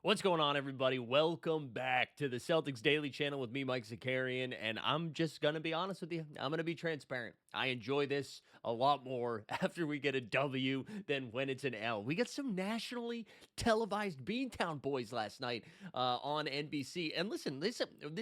What's going on, everybody? Welcome back to the Celtics Daily Channel with me, Mike Zakarian, and I'm just going to be honest with you. I'm going to be transparent. I enjoy this a lot more after we get a W than when it's an L. We got some nationally televised Beantown boys last night on NBC. And listen, this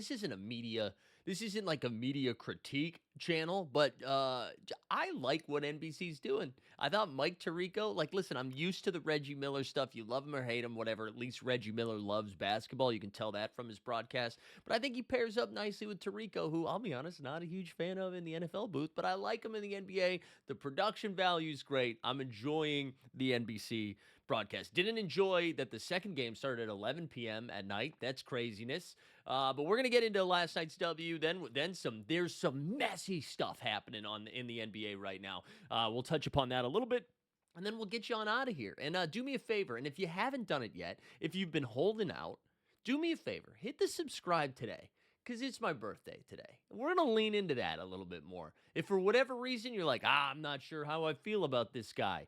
isn't a media. This isn't like a media critique channel, but I like what NBC's doing. I thought Mike Tirico, listen, I'm used to the Reggie Miller stuff. You love him or hate him, whatever. At least Reggie Miller loves basketball. You can tell that from his broadcast. But I think he pairs up nicely with Tirico, who, I'll be honest, not a huge fan of in the NFL booth, but I like him in the NBA. The production value is great. I'm enjoying the NBC broadcast. Didn't enjoy that the second game started at 11 p.m. at night. That's craziness. But we're gonna get into last night's W. Then some. There's some messy stuff happening in the NBA right now. We'll touch upon that a little bit. And then we'll get you on out of here. And do me a favor. And if you haven't done it yet, if you've been holding out, do me a favor. Hit the subscribe today, because it's my birthday today. We're going to lean into that a little bit more. If for whatever reason you're like, I'm not sure how I feel about this guy,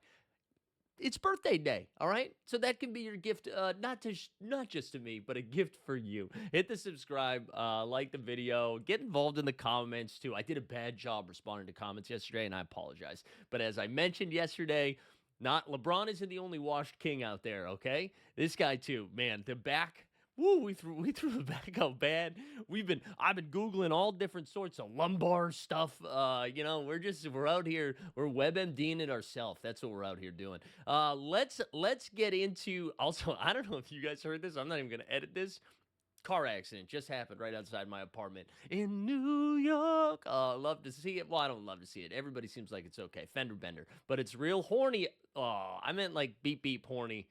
it's birthday day, all right? So that can be your gift, not just to me, but a gift for you. Hit the subscribe, like the video, get involved in the comments too. I did a bad job responding to comments yesterday, and I apologize. But as I mentioned yesterday, not LeBron isn't the only washed king out there, okay? This guy too, man. The back. Woo, we threw the back out bad. I've been Googling all different sorts of lumbar stuff. We're out here, we're WebMDing it ourselves. That's what we're out here doing. Let's get into, also, I don't know if you guys heard this. I'm not even gonna edit this. Car accident just happened right outside my apartment in New York. Love to see it. Well, I don't love to see it. Everybody seems like it's okay. Fender bender, but it's real horny. Oh, I meant like beep beep horny.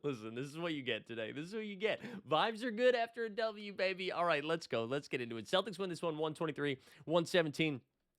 Listen, this is what you get today. This is what you get. Vibes are good after a W, baby. All right, let's go. Let's get into it. Celtics win this one 123-117.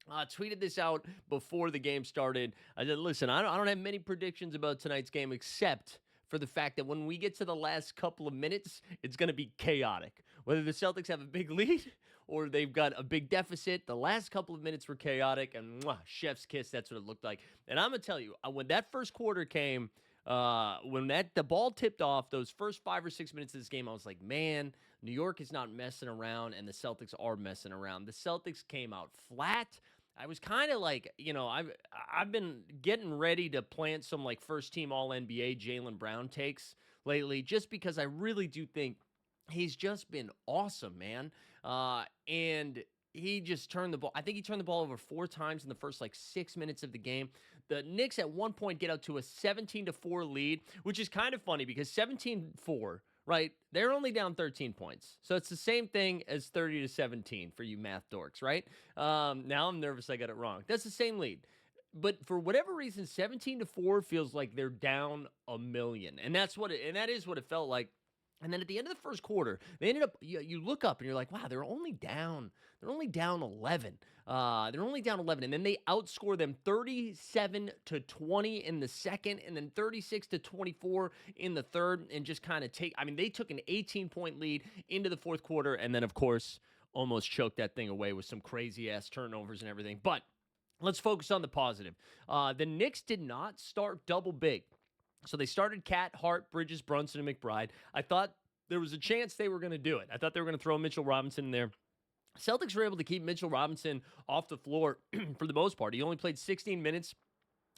Tweeted this out before the game started. I said, listen, I don't have many predictions about tonight's game except for the fact that when we get to the last couple of minutes, it's going to be chaotic. Whether the Celtics have a big lead or they've got a big deficit, the last couple of minutes were chaotic, and chef's kiss, that's what it looked like. And I'm going to tell you, when that first quarter came, when the ball tipped off, those first 5 or 6 minutes of this game, I was like, man, New York is not messing around, and the Celtics are messing around. The Celtics came out flat. I was kind of like, I've been getting ready to plant some like first team All NBA Jaylen Brown takes lately, just because I really do think he's just been awesome, man. And he just turned the ball. I think he turned the ball over 4 times in the first 6 minutes of the game. The Knicks at one point get out to a 17-4 lead, which is kind of funny because 17-4, right? They're only down 13 points. So it's the same thing as 30-17 for you math dorks, right? Now I'm nervous I got it wrong. That's the same lead. But for whatever reason, 17-4 feels like they're down a million. And that is what it felt like. And then at the end of the first quarter, they ended up, you look up and you're like, wow, they're only down 11. They're only down 11. And then they outscore them 37-20 in the second, and then 36-24 in the third, and just kind of they took an 18-point lead into the fourth quarter, and then, of course, almost choked that thing away with some crazy-ass turnovers and everything. But let's focus on the positive. The Knicks did not start double big. So they started Cat, Hart, Bridges, Brunson, and McBride. I thought there was a chance they were going to do it. I thought they were going to throw Mitchell Robinson in there. Celtics were able to keep Mitchell Robinson off the floor for the most part. He only played 16 minutes.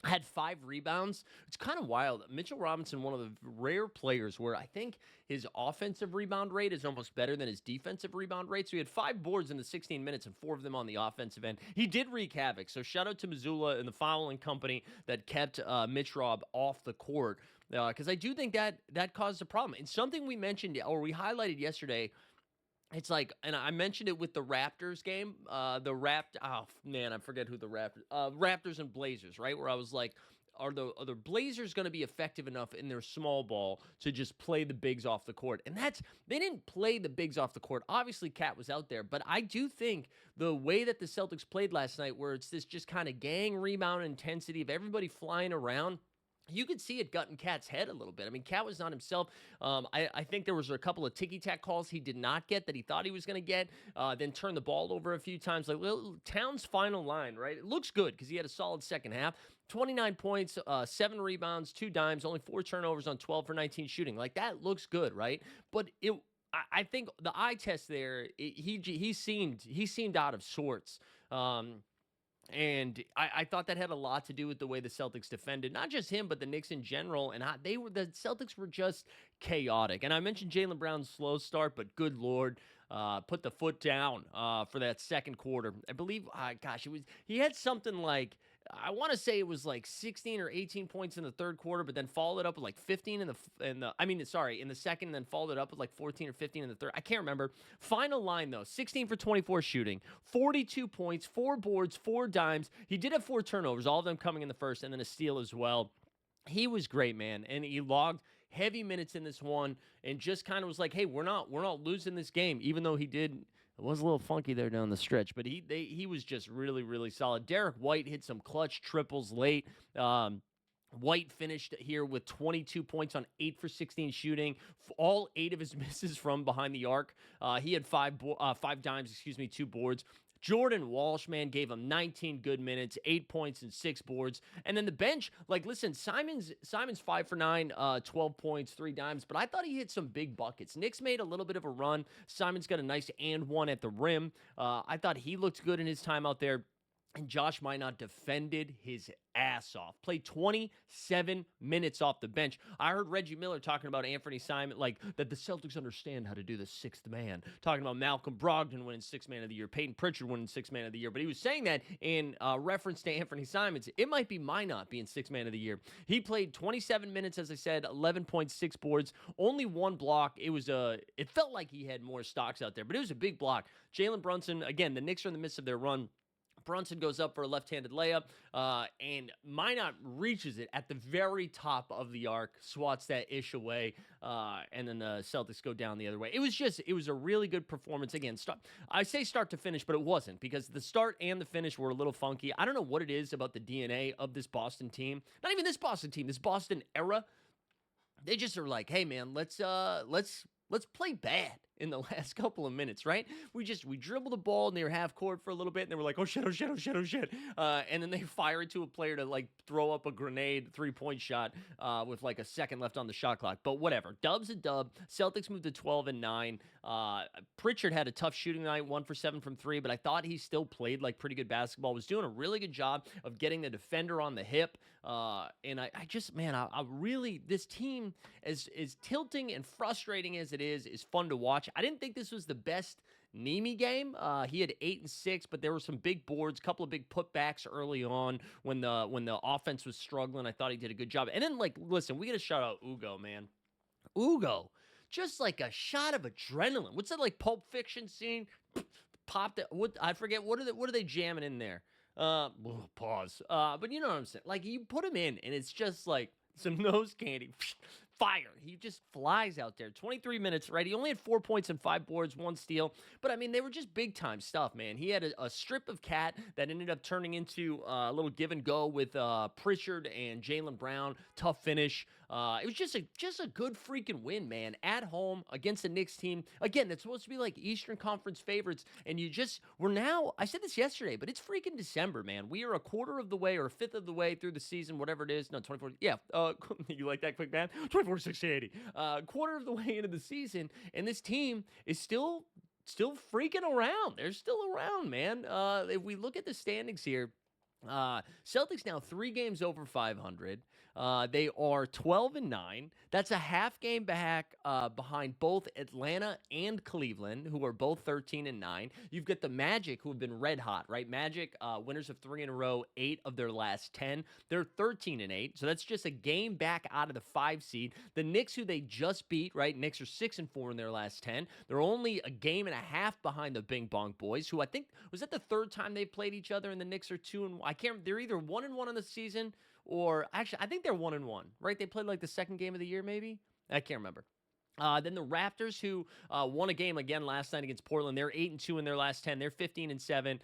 Had 5 rebounds. It's kind of wild. Mitchell Robinson, one of the rare players where I think his offensive rebound rate is almost better than his defensive rebound rate. So he had 5 boards in the 16 minutes and 4 of them on the offensive end. He did wreak havoc. So shout out to Missoula and the fouling company that kept Mitch Rob off the court, because I do think that caused a problem. And something we mentioned or we highlighted yesterday. It's like, and I mentioned it with the Raptors game, I forget who the Raptors and Blazers, right? Where I was like, are the Blazers going to be effective enough in their small ball to just play the bigs off the court? And they didn't play the bigs off the court. Obviously, Cat was out there, but I do think the way that the Celtics played last night, where it's this just kind of gang rebound intensity of everybody flying around, you could see it gutting Cat's head a little bit. I mean, Cat was not himself. I think there was a couple of ticky-tack calls he did not get that he thought he was going to get, then turned the ball over a few times. Like, Towns' final line, right? It looks good because he had a solid second half. 29 points, 7 rebounds, 2 dimes, only 4 turnovers on 12 for 19 shooting. Like, that looks good, right? But I think the eye test there, he seemed out of sorts. And I thought that had a lot to do with the way the Celtics defended, not just him, but the Knicks in general. And the Celtics were just chaotic. And I mentioned Jaylen Brown's slow start, but good Lord, put the foot down for that second quarter. I believe, he had something like, I want to say it was like 16 or 18 points in the third quarter, but then followed up with like 15 in the second, and then followed it up with like 14 or 15 in the third. I can't remember. Final line though, 16 for 24 shooting, 42 points, 4 boards, 4 dimes. He did have 4 turnovers, all of them coming in the first, and then a steal as well. He was great, man, and he logged heavy minutes in this one, and just kind of was like, hey, we're not losing this game, even though he did. It was a little funky there down the stretch, but he was just really, really solid. Derek White hit some clutch triples late. White finished here with 22 points on 8 for 16 shooting. All 8 of his misses from behind the arc. He had 5 dimes, 2 boards. Jordan Walsh, man, gave him 19 good minutes, 8 points and 6 boards. And then the bench, like, listen, Simon's 5 for 9, 12 points, 3 dimes, but I thought he hit some big buckets. Knicks made a little bit of a run. Simon's got a nice and one at the rim. I thought he looked good in his time out there. And Josh Minot defended his ass off. Played 27 minutes off the bench. I heard Reggie Miller talking about Anthony Simon, like that the Celtics understand how to do the 6th man. Talking about Malcolm Brogdon winning 6th man of the year, Peyton Pritchard winning 6th man of the year. But he was saying that in reference to Anthony Simons. It might be Minot being 6th man of the year. He played 27 minutes, as I said, 11.6 boards, only 1 block. It felt like he had more stocks out there, but it was a big block. Jalen Brunson, again, the Knicks are in the midst of their run. Brunson goes up for a left-handed layup, and Minot reaches it at the very top of the arc, swats that ish away, and then the Celtics go down the other way. It was a really good performance. Again, I say start to finish, but it wasn't, because the start and the finish were a little funky. I don't know what it is about the DNA of this Boston team. Not even this Boston team, this Boston era. They just are like, hey, man, let's play bad in the last couple of minutes, right? We dribble the ball and they were half court for a little bit, and they were like, oh shit. And then they fire it to a player to like throw up a grenade 3-point shot with like a second left on the shot clock. But whatever. Dub's a dub. Celtics moved to 12-9. Pritchard had a tough shooting night, 1 for 7 from 3, but I thought he still played like pretty good basketball. Was doing a really good job of getting the defender on the hip. And I really, this team, as tilting and frustrating as it is fun to watch. I didn't think this was the best Nemi game. He had 8 and 6, but there were some big boards, a couple of big putbacks early on when the offense was struggling. I thought he did a good job. And then, like, listen, we got to shout out Ugo, man. Ugo, just like a shot of adrenaline. What's that, like, Pulp Fiction scene? Popped it. I forget. What are they jamming in there? Pause. But you know what I'm saying. Like, you put him in, and it's just like some nose candy. Fire. He just flies out there. 23 minutes, right? He only had 4 points and 5 boards, 1 steal. But, I mean, they were just big-time stuff, man. He had a strip of Cat that ended up turning into a little give and go with Pritchard and Jaylen Brown. Tough finish. It was just a good freaking win, man. At home against the Knicks team. Again, that's supposed to be like Eastern Conference favorites. And we're now, I said this yesterday, but it's freaking December, man. We are a quarter of the way or a fifth of the way through the season, whatever it is. No, 24. Yeah. You like that quick math? 24, 60, 80. Quarter of the way into the season, and this team is still freaking around. They're still around, man. If we look at the standings here, Celtics now 3 games over 500. They are 12-9. That's a half game back behind both Atlanta and Cleveland, who are both 13-9. You've got the Magic, who have been red hot, right? Magic, winners of 3 in a row, 8 of their last 10. They're 13-8, so that's just a game back out of the 5 seed. The Knicks, who they just beat, right? Knicks are 6-4 in their last 10. They're only a game and a half behind the Bing Bong Boys, who I think, was that the 3rd time they played each other, and the Knicks are 2-1? I can't. They're either 1-1 in the season, or actually, I think they're 1-1, right? They played like the 2nd game of the year, maybe. I can't remember. Then the Raptors, who won a game again last night against Portland, they're 8-2 in their last 10. They're 15-7.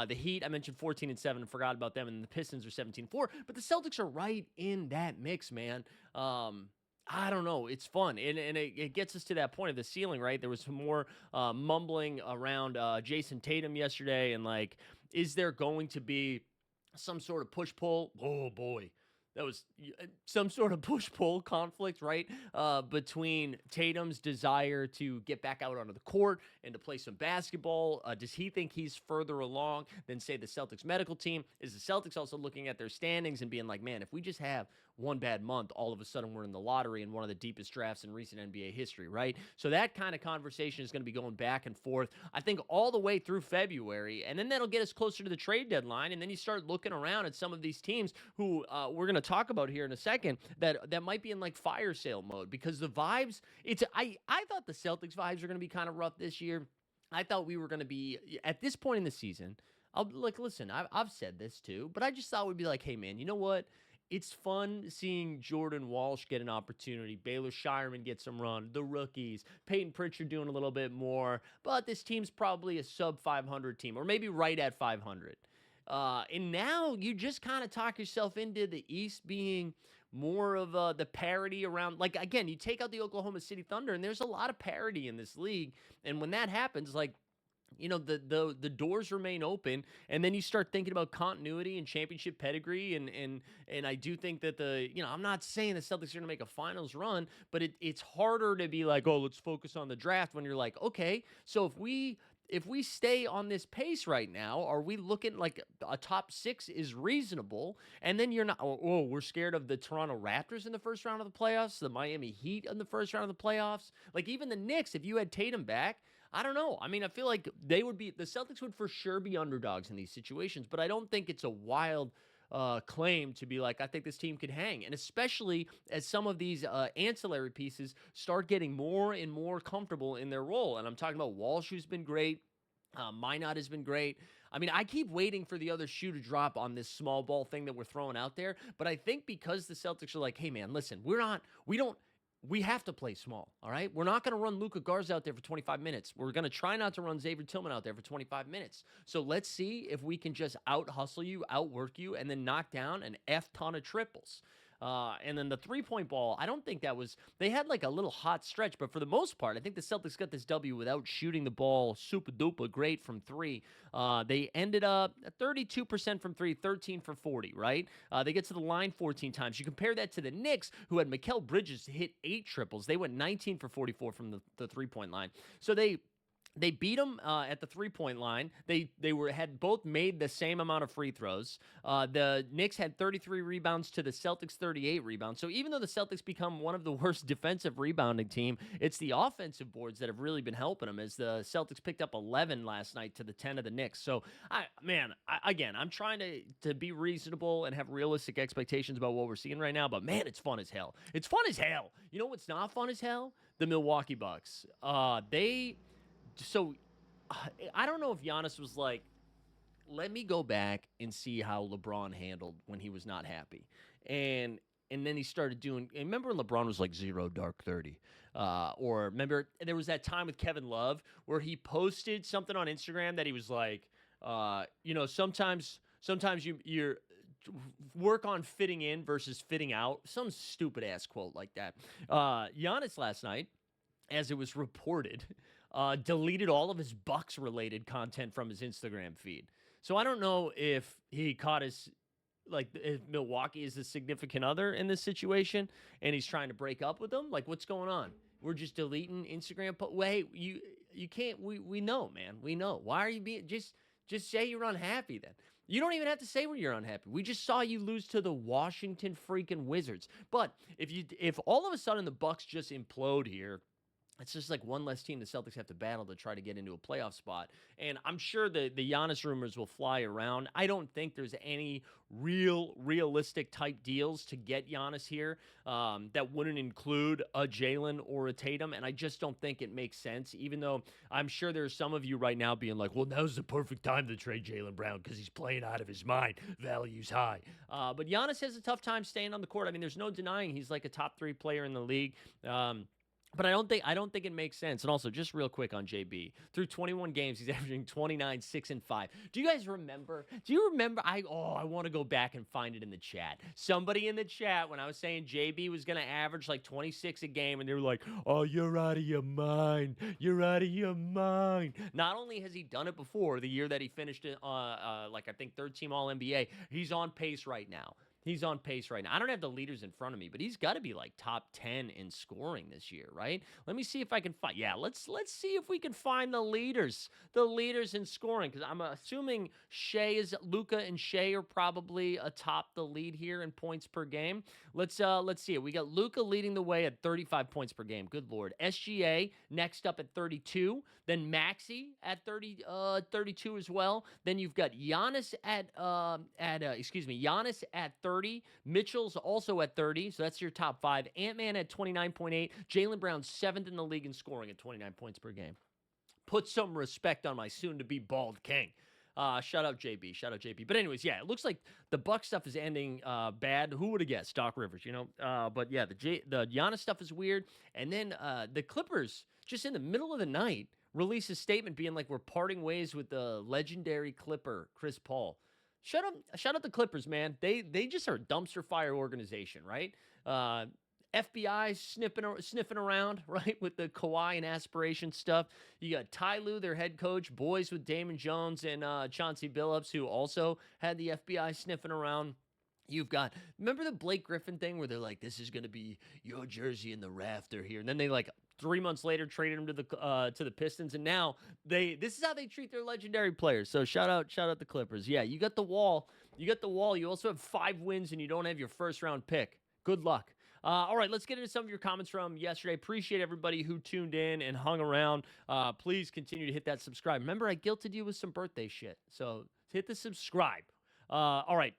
The Heat, I mentioned 14-7, forgot about them, and the Pistons are 17-4. But the Celtics are right in that mix, man. I don't know. It's fun, and it gets us to that point of the ceiling, right? There was some more mumbling around Jason Tatum yesterday, and like, is there going to be some sort of push pull? Oh boy, that was some sort of push pull conflict, right? Between Tatum's desire to get back out onto the court and to play some basketball. Does he think he's further along than, say, the Celtics medical team? Is the Celtics also looking at their standings and being like, man, if we just have one bad month, all of a sudden we're in the lottery in one of the deepest drafts in recent NBA history, right? So that kind of conversation is going to be going back and forth, I think, all the way through February. And then that'll get us closer to the trade deadline. And then you start looking around at some of these teams who we're going to talk about here in a second that might be in like fire sale mode, because the vibes, I thought the Celtics vibes are going to be kind of rough this year. I thought we were going to be, at this point in the season, listen, I've said this too, but I just thought we'd be like, hey man, you know what? It's fun seeing Jordan Walsh get an opportunity. Baylor Shireman get some run. The rookies. Peyton Pritchard doing a little bit more. But this team's probably a sub 500 team, or maybe right at 500. And now you just kind of talk yourself into the East being more of the parity around. Like, again, you take out the Oklahoma City Thunder, and there's a lot of parity in this league. And when that happens, like, the doors remain open, and then you start thinking about continuity and championship pedigree, and I do think that I'm not saying the Celtics are going to make a finals run, but it's harder to be like, oh, let's focus on the draft, when you're like, okay, so if we stay on this pace right now, are we looking like a top 6 is reasonable? And then you're not, we're scared of the Toronto Raptors in the first round of the playoffs, the Miami Heat in the first round of the playoffs, like even the Knicks, if you had Tatum back. I don't know. I mean, I feel like the Celtics would for sure be underdogs in these situations, but I don't think it's a wild claim to be like, I think this team could hang. And especially as some of these ancillary pieces start getting more and more comfortable in their role. And I'm talking about Walsh, who's been great. Minot has been great. I mean, I keep waiting for the other shoe to drop on this small ball thing that we're throwing out there. But I think because the Celtics are like, hey, man, listen, we have to play small, all right? We're not going to run Luka Garza out there for 25 minutes. We're going to try not to run Xavier Tillman out there for 25 minutes. So let's see if we can just out-hustle you, outwork you, and then knock down an F-ton of triples. And then the three-point ball, I don't think they had like a little hot stretch, but for the most part, I think the Celtics got this W without shooting the ball super-duper great from three. They ended up 32% from three, 13 for 40, right? They get to the line 14 times. You compare that to the Knicks, who had Mikal Bridges hit 8 triples. They went 19 for 44 from the three-point line. So they beat them at the three-point line. They had both made the same amount of free throws. The Knicks had 33 rebounds to the Celtics 38 rebounds. So even though the Celtics become one of the worst defensive rebounding team, it's the offensive boards that have really been helping them, as the Celtics picked up 11 last night to the 10 of the Knicks. So, I'm trying to be reasonable and have realistic expectations about what we're seeing right now, but man, it's fun as hell. It's fun as hell. You know what's not fun as hell? The Milwaukee Bucks. So, I don't know if Giannis was like, let me go back and see how LeBron handled when he was not happy. And then he started doing, remember when LeBron was like 0 dark 30? Or remember, there was that time with Kevin Love where he posted something on Instagram that he was like, sometimes you're work on fitting in versus fitting out. Some stupid ass quote like that. Giannis last night, as it was reported, deleted all of his Bucks-related content from his Instagram feed. So I don't know if he caught if Milwaukee is a significant other in this situation, and he's trying to break up with them. Like, what's going on? We're just deleting Instagram. Wait, you can't. We know, man. We know. Why are you being just say you're unhappy then? You don't even have to say when you're unhappy. We just saw you lose to the Washington freaking Wizards. But if all of a sudden the Bucks just implode here, it's just like one less team the Celtics have to battle to try to get into a playoff spot. And I'm sure the Giannis rumors will fly around. I don't think there's any realistic type deals to get Giannis here that wouldn't include a Jalen or a Tatum. And I just don't think it makes sense, even though I'm sure there's some of you right now being like, well, now's the perfect time to trade Jaylen Brown because he's playing out of his mind. Value's high. But Giannis has a tough time staying on the court. I mean, there's no denying he's like a top 3 player in the league. But I don't think it makes sense. And also, just real quick on JB, through 21 games, he's averaging 29, 6, and 5. Do you guys remember? Do you remember? I want to go back and find it in the chat. Somebody in the chat, when I was saying JB was gonna average like 26 a game, and they were like, "Oh, you're out of your mind. You're out of your mind." Not only has he done it before, the year that he finished it, like I think third team All NBA, he's on pace right now. He's on pace right now. I don't have the leaders in front of me, but he's got to be like top 10 in scoring this year, right? Let me see if I can find. Yeah, let's see if we can find the leaders in scoring, because I'm assuming Luca and Shea are probably atop the lead here in points per game. Let's see it. We got Luca leading the way at 35 points per game. Good lord. SGA next up at 32. Then Maxi at 32 as well. Then you've got Giannis Giannis at 30. Mitchell's also at 30, so that's your top five. Ant-Man at 29.8. Jaylen Brown, seventh in the league in scoring at 29 points per game. Put some respect on my soon-to-be bald king. Shout out JB. Shout out JB. But anyways, yeah, it looks like the Buck stuff is ending bad. Who would have guessed? Doc Rivers, you know? But yeah, the Giannis stuff is weird. And then the Clippers, just in the middle of the night, release a statement being like, we're parting ways with the legendary Clipper, Chris Paul. Shout out the Clippers, man. They just are a dumpster fire organization, right? FBI sniffing around, right, with the Kawhi and aspiration stuff. You got Ty Lue, their head coach, boys with Damon Jones and Chauncey Billups, who also had the FBI sniffing around. You've got, remember the Blake Griffin thing where they're like, this is going to be your jersey in the rafter here. And then they like 3 months later traded him to the Pistons. And now this is how they treat their legendary players. So shout out the Clippers. Yeah, you got the wall. You also have 5 wins and you don't have your first round pick. Good luck. All right, let's get into some of your comments from yesterday. Appreciate everybody who tuned in and hung around. Please continue to hit that subscribe. Remember, I guilted you with some birthday shit. So hit the subscribe. All right.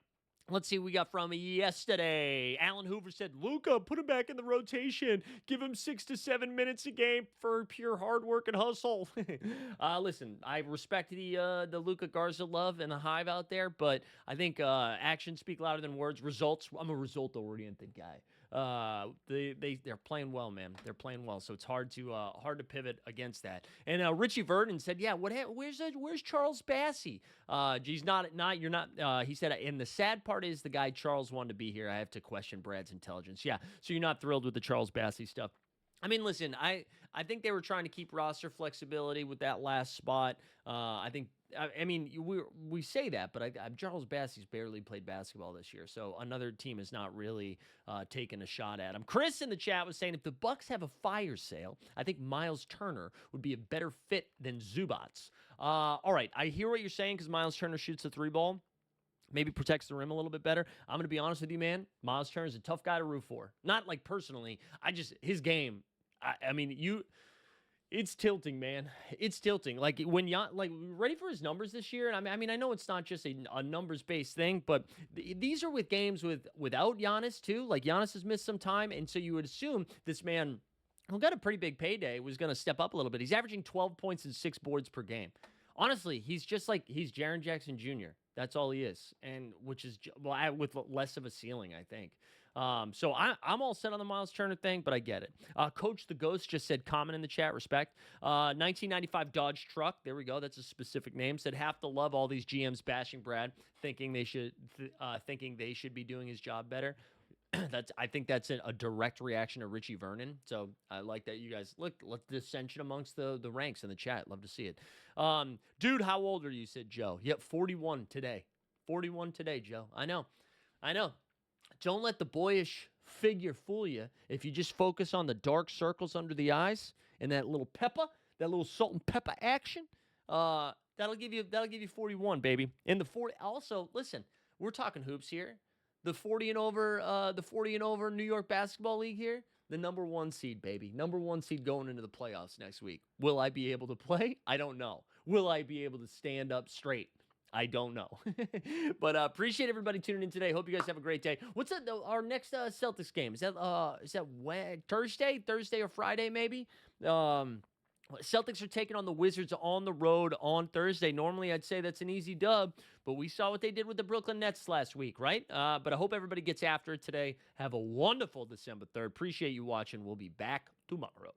Let's see what we got from yesterday. Alan Hoover said, Luka, put him back in the rotation. Give him 6 to 7 minutes a game for pure hard work and hustle. Listen, I respect the Luka Garza love and the hive out there, but I think actions speak louder than words. Results, I'm a result-oriented guy. They're playing well, man. They're playing well, so it's hard to pivot against that. And Richie Vernon said, "Yeah, where's Charles Bassey? He's not. You're not." He said, "And the sad part is the guy Charles wanted to be here. I have to question Brad's intelligence." Yeah, so you're not thrilled with the Charles Bassey stuff. I mean, listen, I think they were trying to keep roster flexibility with that last spot. I mean, we say that, but Charles Bassey's barely played basketball this year, so another team is not really taking a shot at him. Chris in the chat was saying, if the Bucks have a fire sale, I think Miles Turner would be a better fit than Zubats. All right, I hear what you're saying because Miles Turner shoots the 3 ball. Maybe protects the rim a little bit better. I'm going to be honest with you, man. Miles Turner's a tough guy to root for. Not like personally. His game, it's tilting, man. It's tilting. Like ready for his numbers this year. And I know it's not just a numbers-based thing, but these are with games without Giannis too. Like Giannis has missed some time, and so you would assume this man, who got a pretty big payday, was going to step up a little bit. He's averaging 12 points and 6 boards per game. Honestly, he's Jaren Jackson Jr. That's all he is, and which is with less of a ceiling, I think. So I'm all set on the Miles Turner thing, but I get it. Coach the Ghost just said comment in the chat, respect. 1995 Dodge truck, there we go. That's a specific name. Said half the love all these GMs bashing Brad, thinking they should be doing his job better. I think that's a direct reaction to Richie Vernon. So I like that you guys look dissension amongst the ranks in the chat. Love to see it. Dude, how old are you? Said Joe. Yep, 41 today. 41 today, Joe. I know. Don't let the boyish figure fool you. If you just focus on the dark circles under the eyes and that little salt and pepper action, that'll give you 41, baby. And the 40. Also, listen, we're talking hoops here. The 40 and over New York Basketball League here, the number 1 seed, baby. Number 1 seed going into the playoffs next week. Will I be able to play? I don't know. Will I be able to stand up straight? I don't know. But appreciate everybody tuning in today. Hope you guys have a great day. What's our next Celtics game? Is that when, Thursday or Friday maybe? Celtics are taking on the Wizards on the road on Thursday. Normally, I'd say that's an easy dub, but we saw what they did with the Brooklyn Nets last week, right? But I hope everybody gets after it today. Have a wonderful December 3rd. Appreciate you watching. We'll be back tomorrow.